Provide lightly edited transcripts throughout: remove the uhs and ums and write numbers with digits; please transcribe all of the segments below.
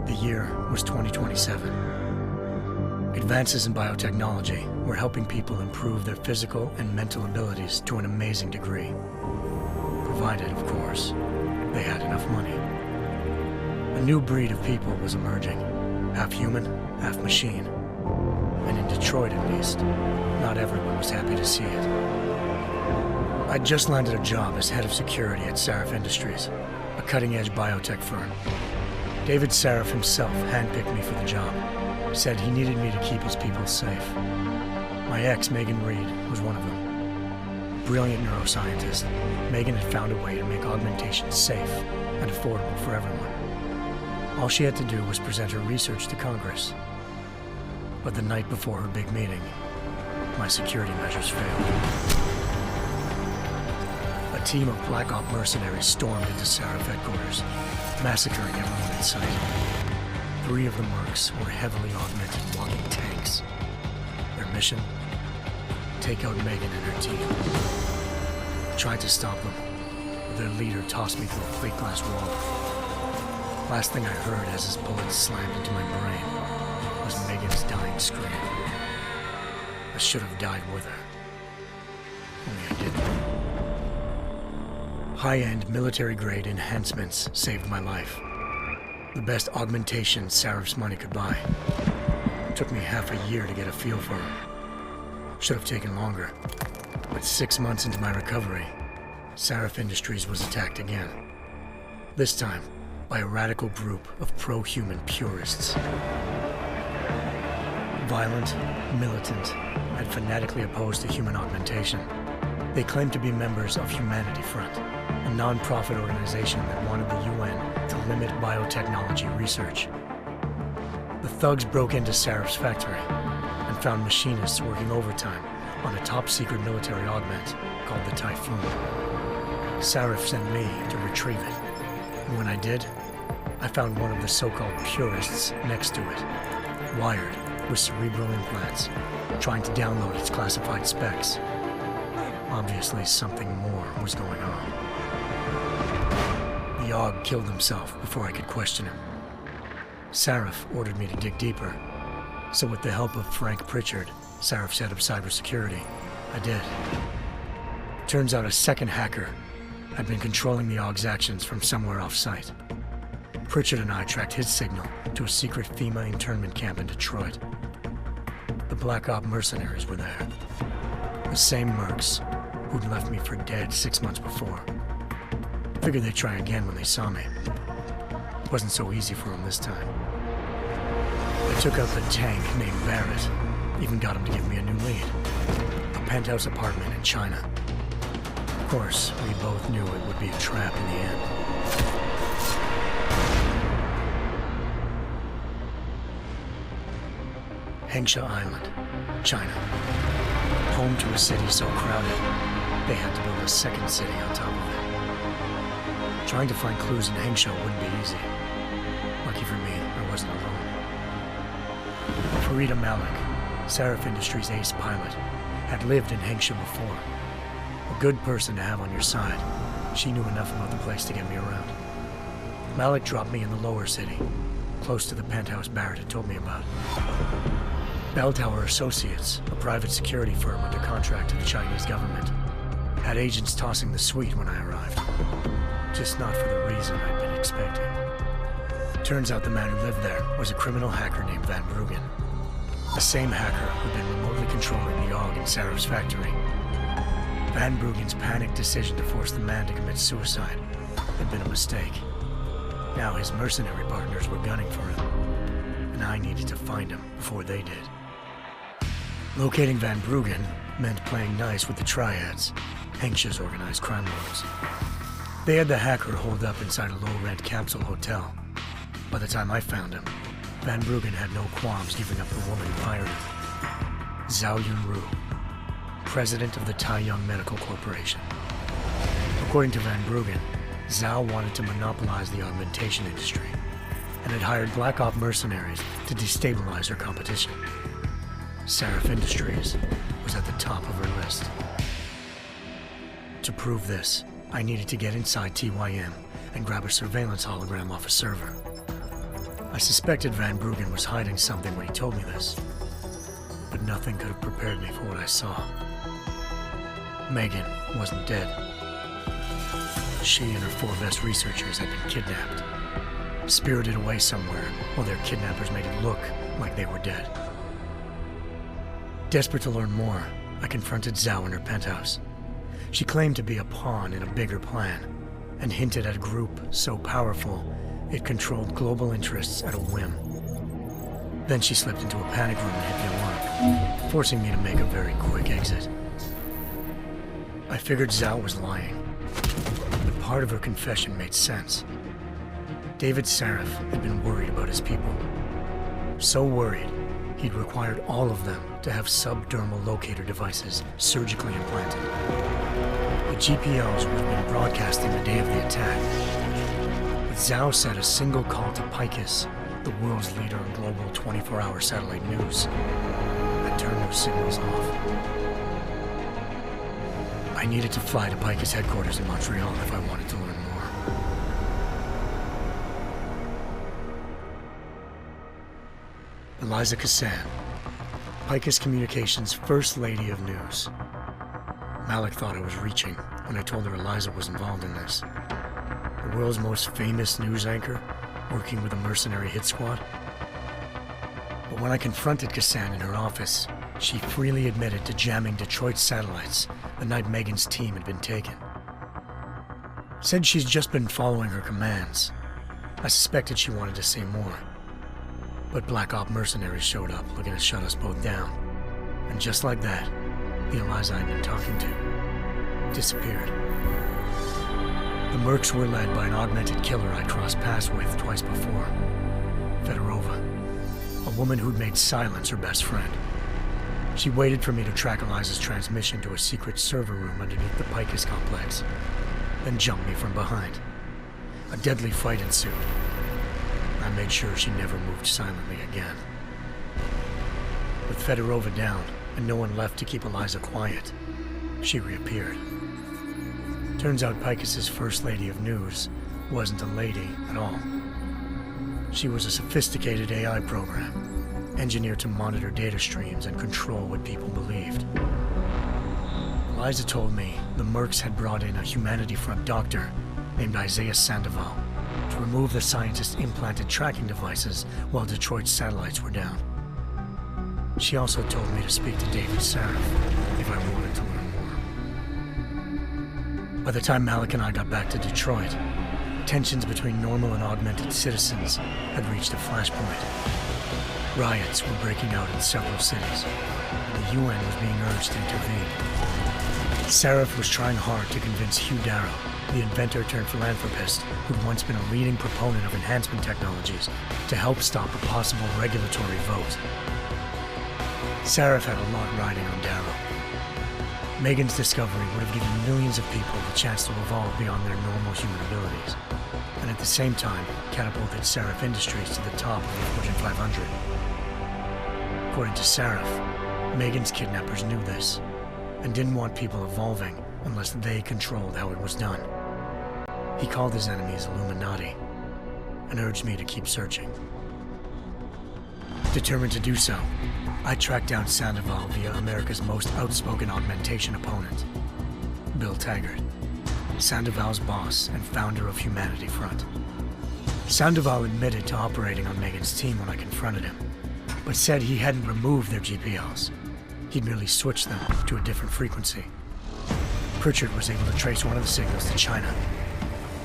The year was 2027. Advances in biotechnology were helping people improve their physical and mental abilities to an amazing degree. Provided, of course, they had enough money. A new breed of people was emerging, half human, half machine. And in Detroit, at least, not everyone was happy to see it. I'd just landed a job as head of security at Sarif Industries, a cutting-edge biotech firm. David Sarif himself handpicked me for the job, said he needed me to keep his people safe. My ex, Megan Reed, was one of them. Brilliant neuroscientist, Megan had found a way to make augmentation safe and affordable for everyone. All she had to do was present her research to Congress. But the night before her big meeting, my security measures failed. A team of Black Op mercenaries stormed into Sarif headquarters, massacring everyone in sight. 3 of the mercs were heavily augmented walking tanks. Their mission? Take out Megan and her team. I tried to stop them, but their leader tossed me through a plate glass wall. Last thing I heard as his bullets slammed into my brain was Megan's dying scream. I should have died with her. Only I didn't. High-end military-grade enhancements saved my life. The best augmentation Sarif's money could buy. It took me half a year to get a feel for her. Should have taken longer. But 6 months into my recovery, Sarif Industries was attacked again. This time, by a radical group of pro-human purists. Violent, militant, and fanatically opposed to human augmentation. They claimed to be members of Humanity Front, a non-profit organization that wanted the UN to limit biotechnology research. The thugs broke into Sarif's factory and found machinists working overtime on a top-secret military augment called the Typhoon. Sarif sent me to retrieve it, and when I did, I found one of the so-called purists next to it, wired with cerebral implants, trying to download its classified specs. Obviously, something more was going on. The AUG killed himself before I could question him. Sarif ordered me to dig deeper, so with the help of Frank Pritchard, Sarif's head of cybersecurity, I did. Turns out a second hacker had been controlling the AUG's actions from somewhere off-site. Pritchard and I tracked his signal to a secret FEMA internment camp in Detroit. The Black Op mercenaries were there. The same mercs who'd left me for dead 6 months before. Figured they'd try again when they saw me. It wasn't so easy for them this time. I took out the tank named Barrett, even got him to give me a new lead. A penthouse apartment in China. Of course, we both knew it would be a trap in the end. Hengsha Island, China. Home to a city so crowded, they had to build a second city on top of it. Trying to find clues in Hengsha wouldn't be easy. Lucky for me, I wasn't alone. Farida Malik, Sarif Industries' ace pilot, had lived in Hengsha before. A good person to have on your side. She knew enough about the place to get me around. Malik dropped me in the lower city, close to the penthouse Barrett had told me about. Bell Tower Associates, a private security firm under contract to the Chinese government, had agents tossing the suite when I arrived. Just not for the reason I'd been expecting. Turns out the man who lived there was a criminal hacker named Van Bruggen. The same hacker who'd been remotely controlling the AUG in Sarif's factory. Van Bruggen's panicked decision to force the man to commit suicide had been a mistake. Now his mercenary partners were gunning for him, and I needed to find him before they did. Locating Van Bruggen meant playing nice with the Triads, Hengsha's organized crime lords. They had the hacker holed up inside a low-rent capsule hotel. By the time I found him, Van Bruggen had no qualms giving up the woman who hired him. Zhao Yunru, president of the Taiyang Medical Corporation. According to Van Bruggen, Zhao wanted to monopolize the augmentation industry and had hired Black Op mercenaries to destabilize her competition. Sarif Industries was at the top of her list. To prove this, I needed to get inside TYM and grab a surveillance hologram off a server. I I suspected Van Bruggen was hiding something when he told me this, but nothing could have prepared me for what I saw. Megan wasn't dead. She and her 4 best researchers had been kidnapped, spirited away somewhere while their kidnappers made it look like they were dead. Desperate to learn more, I confronted Zhao in her penthouse. She claimed to be a pawn in a bigger plan, and hinted at a group so powerful it controlled global interests at a whim. Then she slipped into a panic room and hit the alarm, forcing me to make a very quick exit. I figured Zhao was lying, but part of her confession made sense. David Sarif had been worried about his people. So worried, he'd required all of them to have subdermal locator devices surgically implanted. The GPLs would have been broadcasting the day of the attack. But Zhao said a single call to Picus, the world's leader in global 24-hour satellite news, had turned those signals off. I needed to fly to Picus headquarters in Montreal if I wanted to learn more. Eliza Cassan, Picus Communications' First Lady of News. Malik thought I was reaching when I told her Eliza was involved in this. The world's most famous news anchor, working with a mercenary hit squad. But when I confronted Cassan in her office, she freely admitted to jamming Detroit's satellites the night Megan's team had been taken. Said she's just been following her commands. I suspected she wanted to say more. But Black Op mercenaries showed up looking to shut us both down. And just like that, the Eliza I'd been talking to disappeared. The Mercs were led by an augmented killer I'd crossed paths with twice before, Fedorova, a woman who'd made silence her best friend. She waited for me to track Eliza's transmission to a secret server room underneath the Picus complex, then jumped me from behind. A deadly fight ensued. I made sure she never moved silently again. With Fedorova down and no one left to keep Eliza quiet, she reappeared. Turns out Picus's First Lady of News wasn't a lady at all. She was a sophisticated AI program, engineered to monitor data streams and control what people believed. Eliza told me the Mercs had brought in a Humanity Front doctor named Isaiah Sandoval to remove the scientist's implanted tracking devices while Detroit's satellites were down. She also told me to speak to David Sarif if I wanted to learn more. By the time Malik and I got back to Detroit, tensions between normal and augmented citizens had reached a flashpoint. Riots were breaking out in several cities, and the UN was being urged to intervene. Sarif was trying hard to convince Hugh Darrow, the inventor-turned-philanthropist who'd once been a leading proponent of enhancement technologies, to help stop a possible regulatory vote. Sarif had a lot riding on Darrow. Megan's discovery would have given millions of people the chance to evolve beyond their normal human abilities, and at the same time catapulted Sarif Industries to the top of the Fortune 500. According to Sarif, Megan's kidnappers knew this, and didn't want people evolving unless they controlled how it was done. He called his enemies Illuminati, and urged me to keep searching. Determined to do so, I tracked down Sandoval via America's most outspoken augmentation opponent, Bill Taggart, Sandoval's boss and founder of Humanity Front. Sandoval admitted to operating on Megan's team when I confronted him, but said he hadn't removed their GPLs. He'd merely switched them to a different frequency. Pritchard was able to trace one of the signals to China.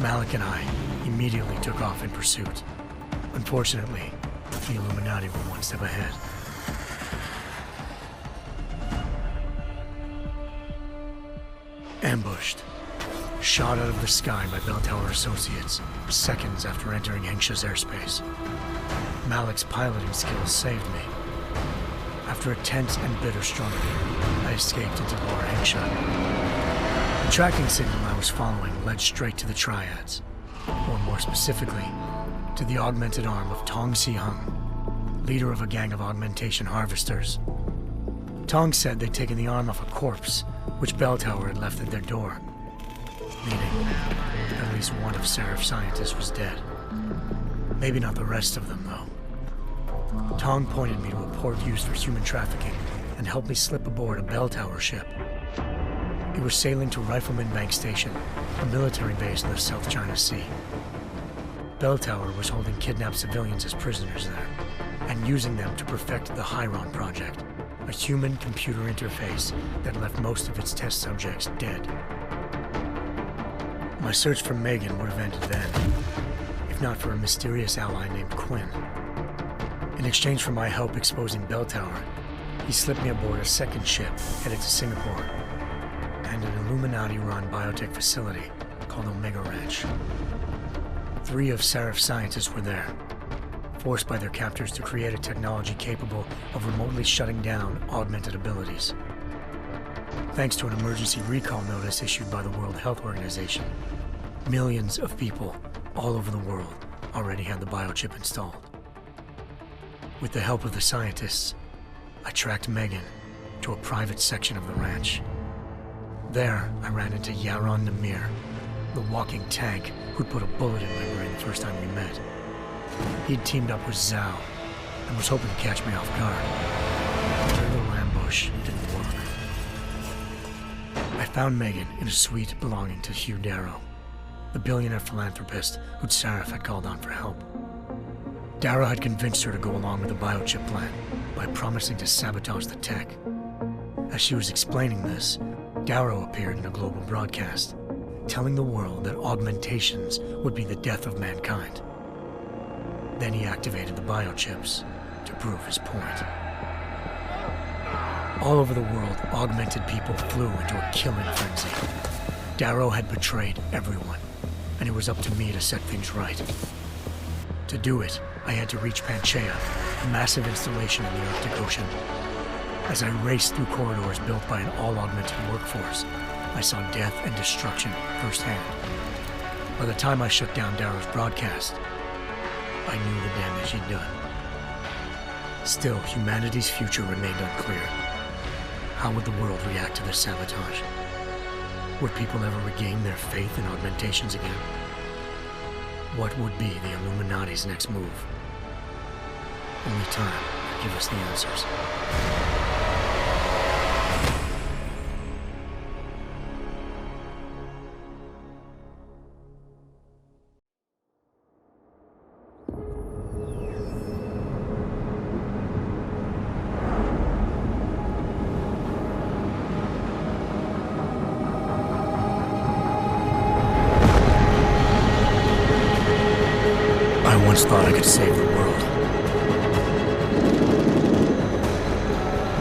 Malik and I immediately took off in pursuit. Unfortunately, the Illuminati were one step ahead. Ambushed. Shot out of the sky by Bell Tower Associates, seconds after entering Hengsha's airspace. Malik's piloting skills saved me. After a tense and bitter struggle, I escaped into Lower Hengsha. The tracking signal I was following led straight to the Triads, or more specifically, to the augmented arm of Tong Si-hung, leader of a gang of augmentation harvesters. Tong said they'd taken the arm off a corpse, which Bell Tower had left at their door, meaning at least one of Sarif's scientists was dead. Maybe not the rest of them, though. Tong pointed me to a port used for human trafficking and helped me slip aboard a bell tower ship. It was sailing to Rifleman Bank Station, a military base in the South China Sea. Bell Tower was holding kidnapped civilians as prisoners there, and using them to perfect the Hyron Project, a human-computer interface that left most of its test subjects dead. My search for Megan would have ended then, if not for a mysterious ally named Quinn. In exchange for my help exposing Bell Tower, he slipped me aboard a second ship headed to Singapore, and an Illuminati-run biotech facility called Omega Ranch. 3 of Seraph's scientists were there, forced by their captors to create a technology capable of remotely shutting down augmented abilities. Thanks to an emergency recall notice issued by the World Health Organization, millions of people all over the world already had the biochip installed. With the help of the scientists, I tracked Megan to a private section of the ranch. There, I ran into Yaron Namir, the walking tank who'd put a bullet in my brain the first time we met. He'd teamed up with Zhao and was hoping to catch me off guard. Their little ambush didn't work. I found Megan in a suite belonging to Hugh Darrow, the billionaire philanthropist who'd Seraph had called on for help. Darrow had convinced her to go along with the biochip plan by promising to sabotage the tech. As she was explaining this, Darrow appeared in a global broadcast, telling the world that augmentations would be the death of mankind. Then he activated the biochips to prove his point. All over the world, augmented people flew into a killing frenzy. Darrow had betrayed everyone, and it was up to me to set things right. To do it, I had to reach Panchaea, a massive installation in the Arctic Ocean. As I raced through corridors built by an all-augmented workforce, I saw death and destruction firsthand. By the time I shut down Darrow's broadcast, I knew the damage he'd done. Still, humanity's future remained unclear. How would the world react to this sabotage? Would people ever regain their faith in augmentations again? What would be the Illuminati's next move? Only time could give us the answers. I once thought I could save the world.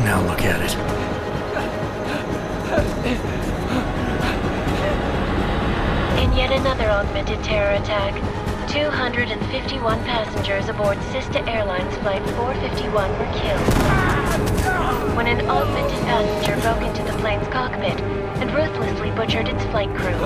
Now look at it. In yet another augmented terror attack, 251 passengers aboard Sista Airlines Flight 451 were killed when an augmented passenger broke into the plane's cockpit and ruthlessly butchered its flight crew.